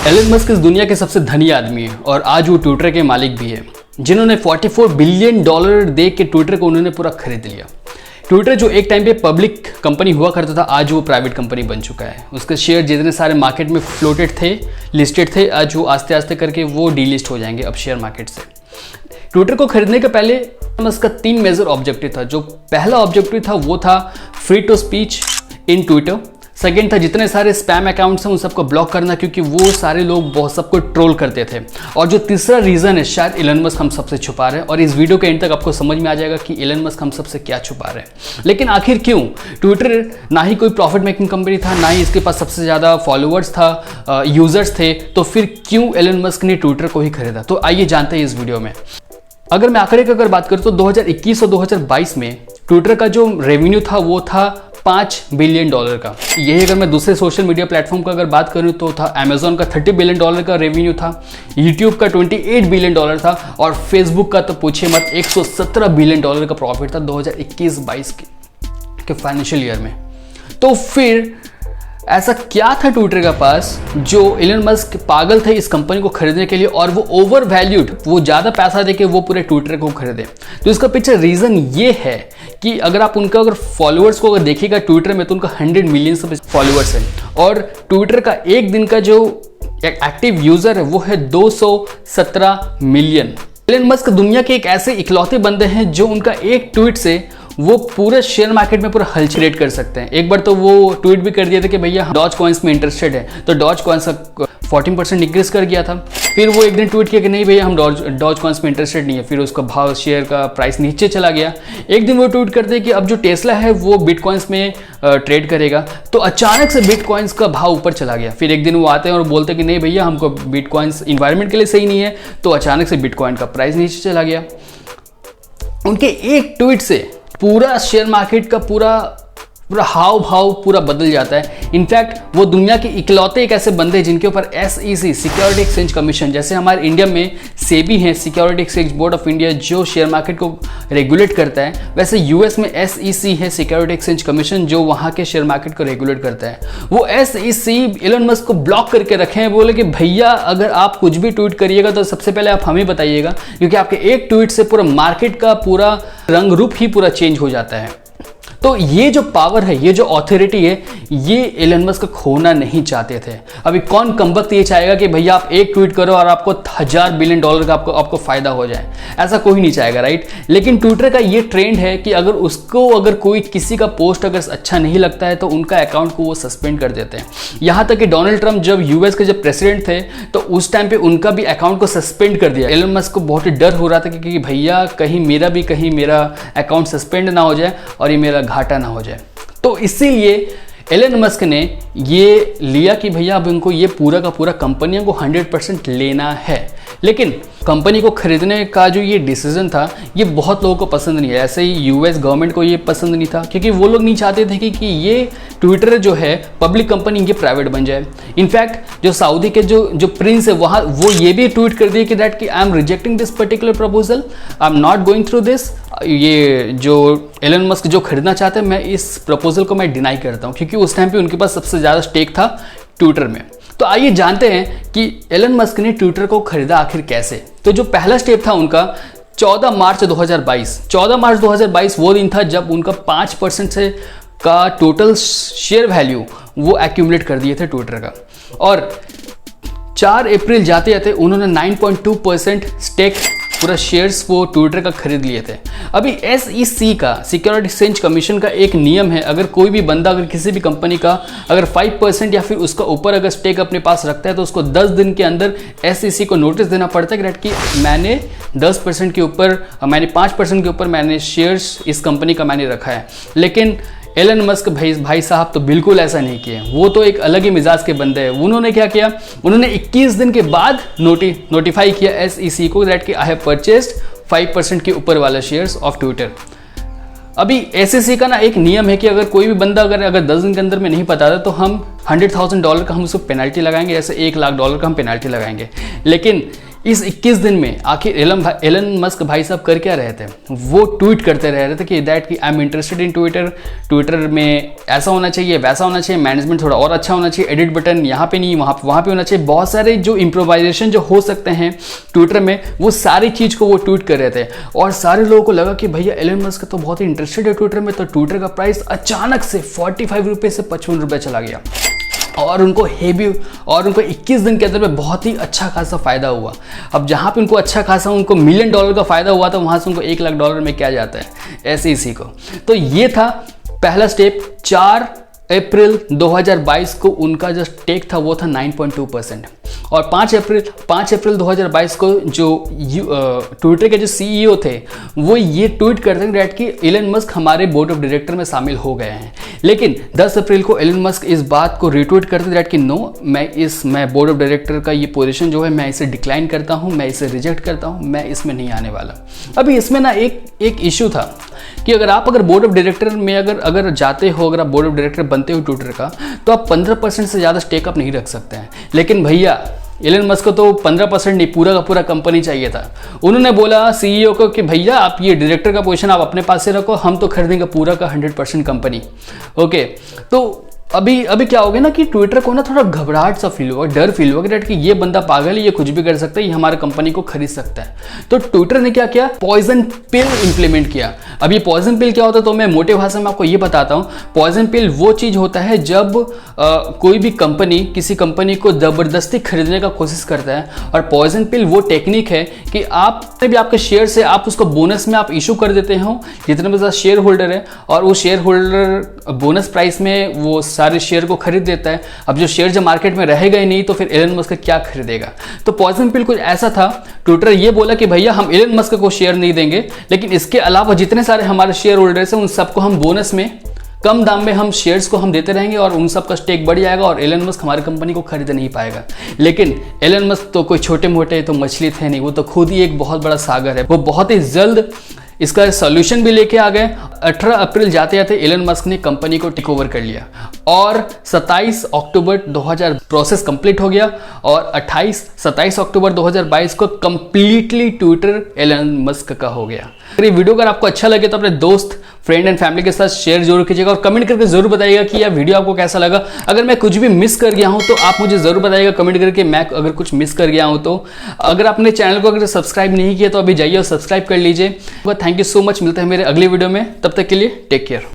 Elon Musk इस दुनिया के सबसे धनी आदमी है और आज वो ट्विटर के मालिक भी है, जिन्होंने $44 बिलियन दे के ट्विटर को उन्होंने पूरा खरीद लिया। ट्विटर जो एक टाइम पे पब्लिक कंपनी हुआ करता था, आज वो प्राइवेट कंपनी बन चुका है। उसके शेयर जितने सारे मार्केट में फ्लोटेड थे, लिस्टेड थे, आज वो आस्ते आस्ते करके वो डीलिस्ट हो जाएंगे अब शेयर मार्केट से। ट्विटर को खरीदने के पहले उसका 3 मेजर ऑब्जेक्टिव था। जो पहला ऑब्जेक्टिव था वो था free to speech in Twitter. Second था जितने सारे स्पैम अकाउंट्स हैं उन सबको ब्लॉक करना, क्योंकि वो सारे लोग बहुत सबको ट्रोल करते थे। और जो तीसरा रीज़न है, शायद एलन मस्क हम सबसे छुपा रहे हैं, और इस वीडियो के एंड तक आपको समझ में आ जाएगा कि एलन मस्क हम सबसे क्या छुपा रहे हैं। लेकिन आखिर क्यों? ट्विटर ना ही कोई प्रॉफिट मेकिंग कंपनी था, ना ही इसके पास सबसे ज़्यादा फॉलोअर्स था, यूजर्स थे, तो फिर क्यों एलन मस्क ने ट्विटर को ही खरीदा? तो आइए जानते हैं इस वीडियो में। अगर मैं आंकड़े की अगर बात करूँ तो 2021 और 2022 में ट्विटर का जो रेवेन्यू था वो था $5 बिलियन का। यही अगर मैं दूसरे सोशल मीडिया प्लेटफॉर्म का अगर बात करूं तो था अमेजोन का $30 बिलियन का रेवेन्यू था, यूट्यूब का $28 बिलियन था, और फेसबुक का तो पूछे मत $117 बिलियन का प्रॉफिट था 2021-22 के फाइनेंशियल ईयर में। तो फिर ऐसा क्या था ट्विटर के पास जो एलन मस्क पागल थे इस कंपनी को खरीदने के लिए, और वो ओवर वैल्यूड, वो ज़्यादा पैसा देके वो पूरे ट्विटर को खरीदे? तो इसका पीछे रीज़न ये है कि अगर आप उनका अगर फॉलोअर्स को अगर देखिएगा ट्विटर में, तो उनका 100 मिलियन फॉलोअर्स है, और ट्विटर का एक दिन का जो एक्टिव यूज़र है वो है 217 मिलियन। एलन मस्क दुनिया के एक ऐसे इकलौते बंदे हैं जो उनका एक ट्वीट से वो पूरे शेयर मार्केट में पूरा हलचल क्रिएट कर सकते हैं। एक बार तो वो ट्वीट भी कर दिया था कि भैया हम डॉज कॉइन्स में इंटरेस्टेड है, तो डॉज कॉइन्स का 14% इंक्रीज कर गया था। फिर वो एक दिन ट्वीट किया कि नहीं भैया हम डॉज कॉइन्स में इंटरेस्टेड नहीं है, फिर उसका भाव, शेयर का प्राइस नीचे चला गया। एक दिन वो ट्वीट करते हैं कि अब जो टेस्ला है वो बिटकॉइंस में ट्रेड करेगा, तो अचानक से बिटकॉइंस का भाव ऊपर चला गया। फिर एक दिन वो आते हैं और बोलते हैं कि नहीं भैया हमको बिटकॉइंस इन्वायरमेंट के लिए सही नहीं है, तो अचानक से बिटकॉइन का प्राइस नीचे चला गया। उनके एक ट्वीट से पूरा शेयर मार्केट का पूरा हाव भाव पूरा बदल जाता है। इनफैक्ट वो दुनिया के इकलौते एक ऐसे बंदे हैं जिनके ऊपर SEC, सिक्योरिटी एक्सचेंज कमीशन, जैसे हमारे इंडिया में सेबी है, security exchange board of India, जो शेयर मार्केट को रेगुलेट करता है, वैसे US में SEC है, सिक्योरिटी एक्सचेंज कमीशन, जो वहाँ के शेयर मार्केट को रेगुलेट करता है। वो SEC एलन मस्क को ब्लॉक करके रखे हैं, बोले कि भैया अगर आप कुछ भी ट्वीट करिएगा तो सबसे पहले आप हमें बताइएगा, क्योंकि आपके एक ट्वीट से पूरा मार्केट का पूरा रंग रूप ही पूरा चेंज हो जाता है। तो ये जो पावर है, ये जो ऑथोरिटी है, ये एलन मस्क खोना नहीं चाहते थे। अभी कौन कमबख्त ये चाहेगा कि भैया आप एक ट्वीट करो और आपको $1000 बिलियन का आपको फायदा हो जाए? ऐसा कोई नहीं चाहेगा, राइट? लेकिन ट्विटर का ये ट्रेंड है कि अगर कोई किसी का पोस्ट अगर अच्छा नहीं लगता है तो उनका अकाउंट को वो सस्पेंड कर देते हैं। यहाँ तक कि डोनाल्ड ट्रंप जब US के जब प्रेसिडेंट थे तो उस टाइम पे उनका भी अकाउंट को सस्पेंड कर दिया। एलन मस्क को बहुत ही डर हो रहा था कि भैया कहीं मेरा अकाउंट सस्पेंड ना हो जाए और ये मेरा घाटा ना हो जाए। तो इसीलिए एलन मस्क ने ये लिया कि भैया अब इनको ये पूरा का पूरा कंपनियों को 100% लेना है। लेकिन कंपनी को खरीदने का जो ये डिसीजन था ये बहुत लोगों को पसंद नहीं है। ऐसे ही US गवर्नमेंट को ये पसंद नहीं था, क्योंकि वो लोग नहीं चाहते थे कि ये ट्विटर जो है पब्लिक कंपनी ये प्राइवेट बन जाए। इनफैक्ट जो सऊदी के जो प्रिंस है वहाँ वो ये भी ट्वीट कर दिए कि दैट कि I am rejecting this particular proposal, I am not going through this. ये जो एलन मस्क जो खरीदना चाहते हैं, मैं इस प्रपोजल को मैं डिनाई करता हूँ, क्योंकि उस टाइम पे उनके पास सबसे ज़्यादा स्टेक था ट्विटर में। तो आइए जानते हैं कि एलन मस्क ने ट्विटर को खरीदा आखिर कैसे। तो जो पहला स्टेप था उनका 14 मार्च 2022 वो दिन था जब उनका 5% से का टोटल शेयर वैल्यू वो एक्यूमुलेट कर दिए थे ट्विटर का, और 4 अप्रैल जाते जाते उन्होंने 9.2% स्टेक पूरा शेयर्स वो ट्विटर का खरीद लिए थे। अभी SEC का, सिक्योरिटी एक्सचेंज कमीशन का एक नियम है, अगर कोई भी बंदा अगर किसी भी कंपनी का अगर 5% या फिर उसका ऊपर अगर स्टेक अपने पास रखता है तो उसको 10 दिन के अंदर SEC को नोटिस देना पड़ता है कि मैंने 10% के ऊपर, मैंने 5% के ऊपर मैंने शेयर्स इस कंपनी का मैंने रखा है। लेकिन एलन मस्क भाई साहब तो बिल्कुल ऐसा नहीं किए। वो तो एक अलग ही मिजाज के बंदे हैं। उन्होंने क्या किया, उन्होंने 21 दिन के बाद नोटिफाई किया SEC को दैट कि आई हैव परचेस्ड 5% के ऊपर वाला शेयर्स ऑफ ट्विटर। अभी SEC का ना एक नियम है कि अगर कोई भी बंदा अगर 10 दिन के अंदर में नहीं बताता तो हम $100,000 का हम उसको पेनल्टी लगाएंगे, जैसे $1 लाख का हम पेनल्टी लगाएंगे। लेकिन इस 21 दिन में आखिर एलन मस्क भाई साहब कर क्या रहे थे? वो ट्वीट करते रहे थे कि दैट कि I am interested in Twitter में ऐसा होना चाहिए, वैसा होना चाहिए, मैनेजमेंट थोड़ा और अच्छा होना चाहिए, एडिट बटन यहाँ पे नहीं वहाँ पे होना चाहिए। बहुत सारे जो इम्प्रोवाइजेशन जो हो सकते हैं ट्विटर में, वो सारी चीज़ को वो ट्वीट कर रहे थे। और सारे लोगों को लगा कि भैया एलन मस्क तो बहुत ही इंटरेस्टेड है ट्विटर में, तो ट्विटर का प्राइस अचानक से 45 रुपये से 55 रुपये चला गया। और उनको 21 दिन के अंदर में बहुत ही अच्छा खासा फायदा हुआ। अब जहाँ पे उनको अच्छा खासा उनको $1 मिलियन का फायदा हुआ था, वहाँ से उनको $1 लाख में क्या जाता है SEC को। तो ये था पहला स्टेप। 4 अप्रैल 2022 को उनका जो टेक था वो था 9.2%। और 5 अप्रैल 2022 को जो ट्विटर के जो CEO थे वो ये ट्वीट करते हैं कि एलन मस्क हमारे बोर्ड ऑफ डायरेक्टर में शामिल हो गए हैं। लेकिन 10 अप्रैल को एलन मस्क इस बात को रिट्वीट करते हैं कि नो, मैं बोर्ड ऑफ डायरेक्टर का ये पोजीशन जो है मैं इसे डिक्लाइन करता हूँ, मैं इसे रिजेक्ट करता हूँ, मैं इसमें नहीं आने वाला। अभी इसमें ना एक इशू था कि अगर बोर्ड ऑफ डायरेक्टर में अगर जाते हो, अगर आप बोर्ड ऑफ डायरेक्टर बनते हो ट्विटर का, तो आप 15% से ज़्यादा स्टेक अप नहीं रख सकते हैं। लेकिन भैया एलन मस्क को तो 15% नहीं, पूरा का पूरा कंपनी चाहिए था। उन्होंने बोला CEO को कि भैया आप ये डायरेक्टर का पोजीशन आप अपने पास से रखो, हम तो खरीदेंगे पूरा का 100% कंपनी। ओके, तो अभी क्या हो गया ना कि ट्विटर को ना थोड़ा घबराहट सा फील हुआ, डर फील हुआ कि ये बंदा पागल है, ये कुछ भी कर सकता है, ये हमारे कंपनी को खरीद सकता है। तो ट्विटर ने क्या किया, पॉइजन पिल इंप्लीमेंट किया। अब ये पॉइजन पिल क्या होता है तो मैं मोटे भाषा में आपको ये बताता हूँ। पॉइजन पिल वो चीज होता है जब कोई भी कंपनी किसी कंपनी को जबरदस्ती खरीदने का कोशिश करता है। और पॉइजन पिल वो टेक्निक है कि आप भी आपके शेयर से आप उसको बोनस में आप इशू कर देते हो, जितने भी ज्यादा शेयर होल्डर है, और वो शेयर होल्डर बोनस प्राइस में वो सारे शेयर को खरीद देता है। अब जो शेयर जब मार्केट में रहेगा ही नहीं तो फिर एलन मस्क क्या खरीदेगा। तो पॉइजन पिल कुछ ऐसा था। ट्विटर ये बोला कि भैया हम एलन मस्क को शेयर नहीं देंगे, लेकिन इसके अलावा जितने सारे हमारे शेयर होल्डर्स हैं उन सबको हम बोनस में कम दाम में हम शेयर्स को हम देते रहेंगे और उन सब का स्टेक बढ़ जाएगा और एलन मस्क हमारी कंपनी को खरीद नहीं पाएगा। लेकिन एलन मस्क तो कोई छोटे मोटे तो मछली थे नहीं, वो तो खुद ही एक बहुत बड़ा सागर है। वो बहुत ही जल्द इसका सॉल्यूशन भी लेके आ गए। 18 अप्रैल जाते जाते एलन मस्क ने कंपनी को टेक ओवर कर लिया और 27 अक्टूबर 2000 प्रोसेस कंप्लीट हो गया और 27 अक्टूबर 2022 को कंप्लीटली ट्विटर एलन मस्क का हो गया। अगर ये वीडियो अगर आपको अच्छा लगे तो अपने दोस्त, फ्रेंड एंड फैमिली के साथ शेयर जरूर कीजिएगा और कमेंट करके जरूर बताइएगा कि यह वीडियो आपको कैसा लगा। अगर मैं कुछ भी मिस कर गया हूं तो आप मुझे जरूर बताइएगा कमेंट करके, मैं अगर कुछ मिस कर गया हूं तो। अगर आपने चैनल को अगर सब्सक्राइब नहीं किया तो अभी जाइए और सब्सक्राइब कर लीजिए। थैंक यू सो मच, मिलते हैं मेरे अगले वीडियो में, तब तक के लिए टेक केयर।